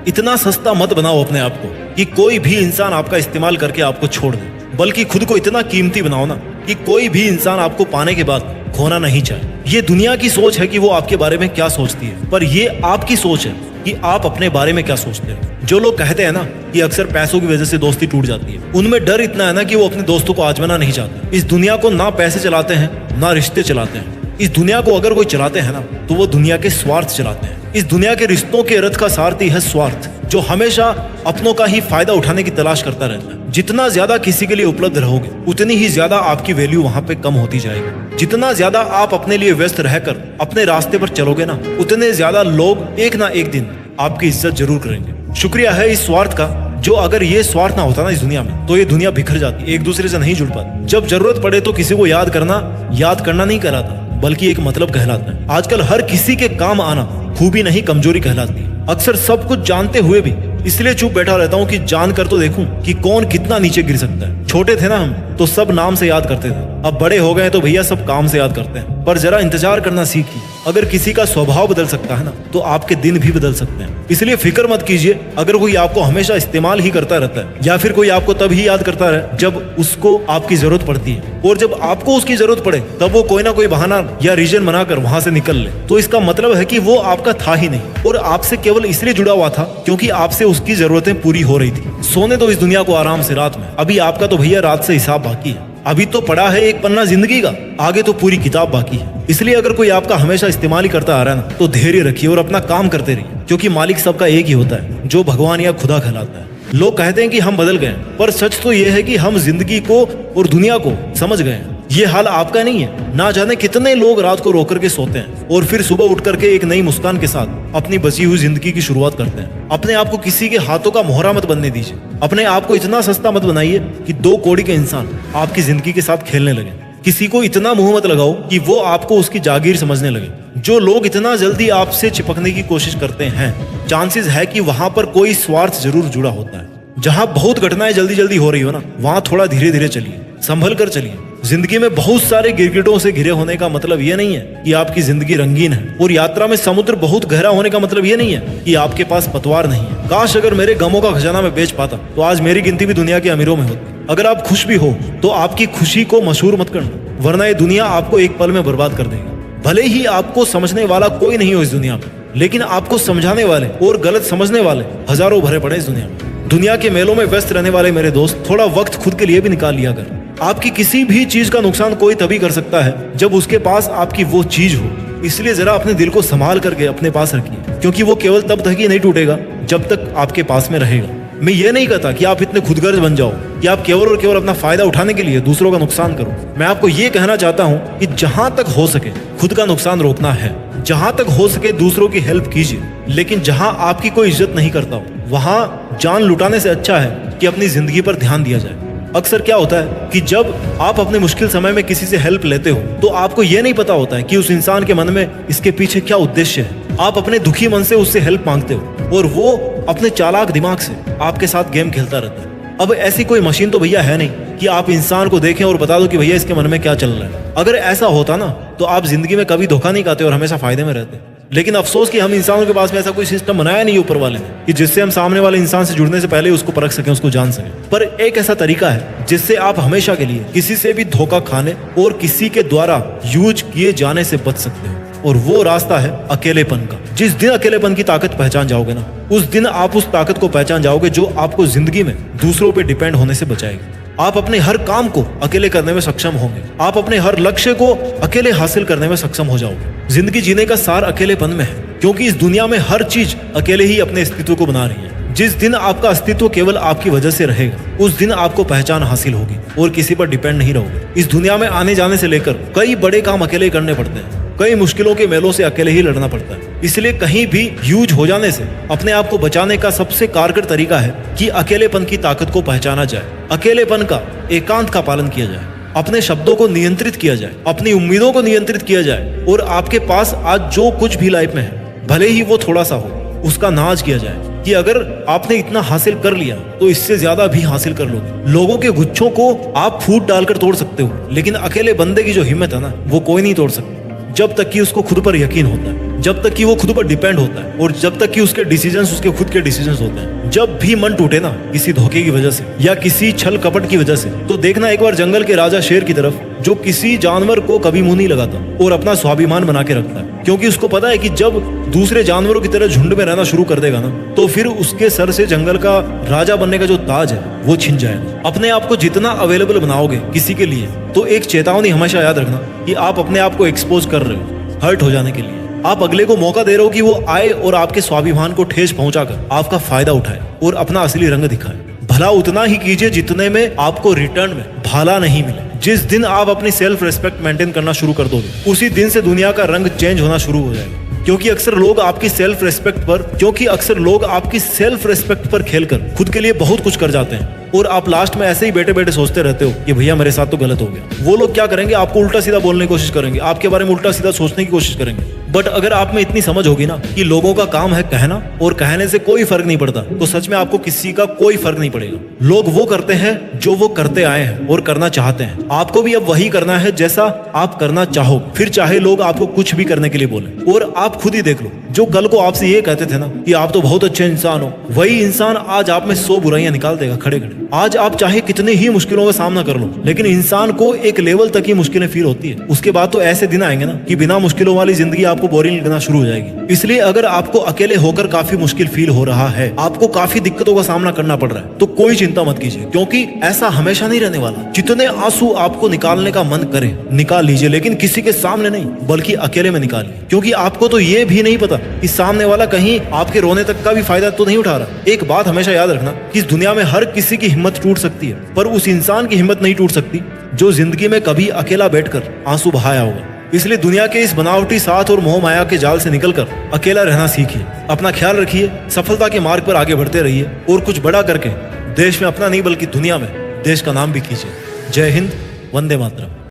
इतना सस्ता मत बनाओ अपने आप को कि कोई भी इंसान आपका इस्तेमाल करके आपको छोड़ दे, बल्कि खुद को इतना कीमती बनाओ ना कि कोई भी इंसान आपको पाने के बाद खोना नहीं चाहे। ये दुनिया की सोच है कि वो आपके बारे में क्या सोचती है, पर ये आपकी सोच है कि आप अपने बारे में क्या सोचते हैं। जो लोग कहते हैं ना कि अक्सर पैसों की वजह से दोस्ती टूट जाती है, उनमें डर इतना है ना कि वो अपने दोस्तों को आजमाना नहीं चाहते। इस दुनिया को ना पैसे चलाते हैं ना रिश्ते चलाते हैं। इस दुनिया को अगर कोई चलाते हैं ना तो वो दुनिया के स्वार्थ चलाते हैं। इस दुनिया के रिश्तों के रथ का सारथी है स्वार्थ, जो हमेशा अपनों का ही फायदा उठाने की तलाश करता रहता है। जितना ज्यादा किसी के लिए उपलब्ध रहोगे उतनी ही ज्यादा आपकी वैल्यू वहां पे कम होती जाएगी। जितना ज्यादा आप अपने लिए व्यस्त रहकर अपने रास्ते पर चलोगे ना, उतने ज्यादा लोग एक ना एक दिन आपकी इज्जत जरूर करेंगे। शुक्रिया है इस स्वार्थ का, जो अगर ये स्वार्थ ना होता ना इस दुनिया में तो ये दुनिया बिखर जाती, एक दूसरे से नहीं जुड़ पाती। जब जरूरत पड़े तो किसी को याद करना नहीं कहलाता, बल्कि एक मतलब कहलाता है। आजकल हर किसी के काम आना खूबी नहीं कमजोरी कहलाती है। अक्सर सब कुछ जानते हुए भी इसलिए चुप बैठा रहता हूँ कि जान कर तो देखूं कि कौन कितना नीचे गिर सकता है। छोटे थे ना हम तो सब नाम से याद करते थे, अब बड़े हो गए तो भैया सब काम से याद करते हैं। पर जरा इंतजार करना सीखिए। अगर किसी का स्वभाव बदल सकता है ना तो आपके दिन भी बदल सकते हैं। इसलिए फिक्र मत कीजिए अगर कोई आपको हमेशा इस्तेमाल ही करता रहता है, या फिर कोई आपको तब ही याद करता रहे जब उसको आपकी जरूरत पड़ती है, और जब आपको उसकी जरूरत पड़े तब वो कोई ना कोई बहाना या रीजन बनाकर वहां से निकल ले, तो इसका मतलब है कि वो आपका था ही नहीं और आपसे केवल इसलिए जुड़ा हुआ था क्योंकि आपसे उसकी जरूरतें पूरी हो रही थी। सोने दो इस दुनिया को आराम से रात में, अभी आपका तो भैया रात से हिसाब बाकी है। अभी तो पड़ा है एक पन्ना जिंदगी का, आगे तो पूरी किताब बाकी है। इसलिए अगर कोई आपका हमेशा इस्तेमाल ही करता आ रहा है ना तो धैर्य रखिए और अपना काम करते रहिए, क्योंकि मालिक सबका एक ही होता है, जो भगवान या खुदा कहलाता है। लोग कहते हैं कि हम बदल गए, पर सच तो ये है कि हम जिंदगी को और दुनिया को समझ गए हैं। ये हाल आपका नहीं है। ना जाने कितने लोग रात को रो करके सोते हैं और फिर सुबह उठ करके एक नई मुस्कान के साथ अपनी बची हुई जिंदगी की शुरुआत करते हैं। अपने आप को किसी के हाथों का मोहरा मत बनने दीजिए। अपने आप को इतना सस्ता मत बनाइए कि 2 कौड़ी के इंसान आपकी जिंदगी के साथ खेलने लगे। किसी को इतना मुंह मत लगाओ कि वो आपको उसकी जागीर समझने लगे। जो लोग इतना जल्दी आपसे चिपकने की कोशिश करते हैं, चांसेस है कि वहां पर कोई स्वार्थ जरूर जुड़ा होता है। जहां बहुत घटनाएं जल्दी जल्दी हो रही हो ना, वहां थोड़ा धीरे धीरे चलिए, संभल कर चलिए। जिंदगी में बहुत सारे गिरगिटों से घिरे होने का मतलब ये नहीं है कि आपकी जिंदगी रंगीन है, और यात्रा में समुद्र बहुत गहरा होने का मतलब ये नहीं है कि आपके पास पतवार नहीं है। काश अगर मेरे गमों का खजाना मैं बेच पाता तो आज मेरी गिनती भी दुनिया के अमीरों में होती। अगर आप खुश भी हो तो आपकी खुशी को मशहूर मत करना, वरना ये दुनिया आपको एक पल में बर्बाद कर देगी। भले ही आपको समझने वाला कोई नहीं हो इस दुनिया में, लेकिन आपको समझाने वाले और गलत समझने वाले हजारों भरे पड़े इस दुनिया में। दुनिया के मेलों में व्यस्त रहने वाले मेरे दोस्त, थोड़ा वक्त खुद के लिए भी निकाल लिया कर। आपकी किसी भी चीज का नुकसान कोई तभी कर सकता है जब उसके पास आपकी वो चीज हो। इसलिए जरा अपने दिल को संभाल करके अपने पास रखिए, क्योंकि वो केवल तब तक ही नहीं टूटेगा जब तक आपके पास में रहेगा। मैं ये नहीं कहता कि आप इतने खुदगर्ज बन जाओ कि आप केवल और केवल अपना फायदा उठाने के लिए दूसरों का नुकसान करो। मैं आपको ये कहना चाहता हूँ कि जहां तक हो सके खुद का नुकसान रोकना है, जहां तक हो सके दूसरों की हेल्प कीजिए, लेकिन जहां आपकी कोई इज्जत नहीं करता हो वहां जान लुटाने से अच्छा है कि अपनी जिंदगी पर ध्यान दिया जाए। अक्सर क्या होता है कि जब आप अपने मुश्किल समय में किसी से हेल्प लेते हो तो आपको यह नहीं पता होता है कि उस इंसान के मन में इसके पीछे क्या उद्देश्य है। आप अपने दुखी मन से उससे हेल्प मांगते हो और वो अपने चालाक दिमाग से आपके साथ गेम खेलता रहता है। अब ऐसी कोई मशीन तो भैया है नहीं कि आप इंसान को देखें और बता दो कि भैया इसके मन में क्या चल रहा है। अगर ऐसा होता ना तो आप जिंदगी में कभी धोखा नहीं खाते और हमेशा फायदे में रहते। लेकिन अफसोस कि हम इंसानों के पास में ऐसा कोई सिस्टम बनाया नहीं ऊपर वाले ने कि जिससे हम सामने वाले इंसान से जुड़ने से पहले उसको परख सकें, उसको जान सकें। पर एक ऐसा तरीका है जिससे आप हमेशा के लिए किसी से भी धोखा खाने और किसी के द्वारा यूज किए जाने से बच सकते हो, और वो रास्ता है अकेलेपन का। जिस दिन अकेलेपन की ताकत पहचान जाओगे ना, उस दिन आप उस ताकत को पहचान जाओगे जो आपको जिंदगी में दूसरों पे डिपेंड होने से बचाएगी। आप अपने हर काम को अकेले करने में सक्षम होंगे। आप अपने हर लक्ष्य को अकेले हासिल करने में सक्षम हो जाओगे। जिंदगी जीने का सार अकेलेपन में है, क्योंकि इस दुनिया में हर चीज अकेले ही अपने अस्तित्व को बना रही है। जिस दिन आपका अस्तित्व केवल आपकी वजह से रहेगा, उस दिन आपको पहचान हासिल होगी और किसी पर डिपेंड नहीं रहोगे। इस दुनिया में आने जाने से लेकर कई बड़े काम अकेले करने पड़ते हैं, कई मुश्किलों के मेलों से अकेले ही लड़ना पड़ता है। इसलिए कहीं भी यूज हो जाने से अपने आप को बचाने का सबसे कारगर तरीका है कि अकेलेपन की ताकत को पहचाना जाए, अकेलेपन का एकांत का पालन किया जाए, अपने शब्दों को नियंत्रित किया जाए, अपनी उम्मीदों को नियंत्रित किया जाए, और आपके पास आज जो कुछ भी लाइफ में है, भले ही वो थोड़ा सा हो, उसका नाज किया जाए कि अगर आपने इतना हासिल कर लिया तो इससे ज्यादा भी हासिल कर लोगे। लोगों के गुच्छों को आप फूट डालकर तोड़ सकते हो, लेकिन अकेले बंदे की जो हिम्मत है ना, वो कोई नहीं तोड़ सकता जब तक कि उसको खुद पर यकीन होता है। जब तक कि वो खुद पर डिपेंड होता है और जब तक कि उसके डिसीजंस उसके खुद के डिसीजंस होते हैं। जब भी मन टूटे ना किसी धोखे की वजह से या किसी छल कपट की वजह से, तो देखना एक बार जंगल के राजा शेर की तरफ, जो किसी जानवर को कभी मुंह नहीं लगाता और अपना स्वाभिमान बना के रखता है, क्योंकि उसको पता है कि जब दूसरे जानवरों की तरह झुंड में रहना शुरू कर देगा ना, तो फिर उसके सर से जंगल का राजा बनने का जो ताज है वो छिन जाएगा। अपने आप को जितना अवेलेबल बनाओगे किसी के लिए, तो एक चेतावनी हमेशा याद रखना कि आप अपने आप को एक्सपोज कर रहे हो हर्ट हो जाने के लिए। आप अगले को मौका दे रहे हो कि वो आए और आपके स्वाभिमान को ठेस पहुंचाकर आपका फायदा उठाए और अपना असली रंग दिखाए। भला उतना ही कीजिए जितने में आपको रिटर्न में भला नहीं मिले। जिस दिन आप अपनी सेल्फ रिस्पेक्ट मेंटेन करना शुरू कर दोगे, उसी दिन से दुनिया का रंग चेंज होना शुरू हो जाएगा। क्योंकि अक्सर लोग आपकी सेल्फ रिस्पेक्ट पर खेलकर खुद के लिए बहुत कुछ कर जाते हैं और आप लास्ट में ऐसे ही बैठे बैठे सोचते रहते हो कि भैया मेरे साथ तो गलत हो गया। वो लोग क्या करेंगे, आपको उल्टा सीधा बोलने की कोशिश करेंगे, आपके बारे में उल्टा सीधा सोचने की कोशिश करेंगे। बट अगर आप में इतनी समझ होगी ना कि लोगों का काम है कहना और कहने से कोई फर्क नहीं पड़ता, तो सच में आपको किसी का कोई फर्क नहीं पड़ेगा। लोग वो करते हैं जो वो करते आए हैं और करना चाहते हैं। आपको भी अब वही करना है जैसा आप करना चाहो, फिर चाहे लोग आपको कुछ भी करने के लिए बोले। और आप खुद ही देख लो, जो कल को आपसे ये कहते थे ना कि आप तो बहुत अच्छे इंसान हो, वही इंसान आज आप में 100 बुराइयां निकाल देगा खड़े खड़े। आज आप चाहे कितने ही मुश्किलों का सामना कर लो, लेकिन इंसान को एक लेवल तक ही मुश्किलें फील होती है। उसके बाद तो ऐसे दिन आएंगे ना कि बिना मुश्किलों वाली जिंदगी आपको बोरिंग लगना शुरू हो जाएगी। इसलिए अगर आपको अकेले होकर काफी मुश्किल फील हो रहा है, आपको काफी दिक्कतों का सामना करना पड़ रहा है, तो कोई चिंता मत कीजिए, क्योंकि ऐसा हमेशा नहीं रहने वाला। जितने आंसू आपको निकालने का मन करे निकाल लीजिए, लेकिन किसी के सामने नहीं, बल्कि अकेले में निकालिए। क्योंकि आपको तो ये भी नहीं पता कि सामने वाला कहीं आपके रोने तक का भी फायदा तो नहीं उठा रहा। एक बात हमेशा याद रखना कि इस दुनिया में हर किसी की हिम्मत टूट सकती है, पर उस इंसान की हिम्मत नहीं टूट सकती जो जिंदगी में कभी अकेला बैठकर आंसू बहाया होगा। इसलिए दुनिया के इस बनावटी साथ और मोह माया के जाल से निकलकर अकेला रहना सीखिए। अपना ख्याल रखिए, सफलता के मार्ग पर आगे बढ़ते रहिए और कुछ बड़ा करके देश में अपना नहीं बल्कि दुनिया में देश का नाम भी कीजिए। जय हिंद, वंदे मातरम।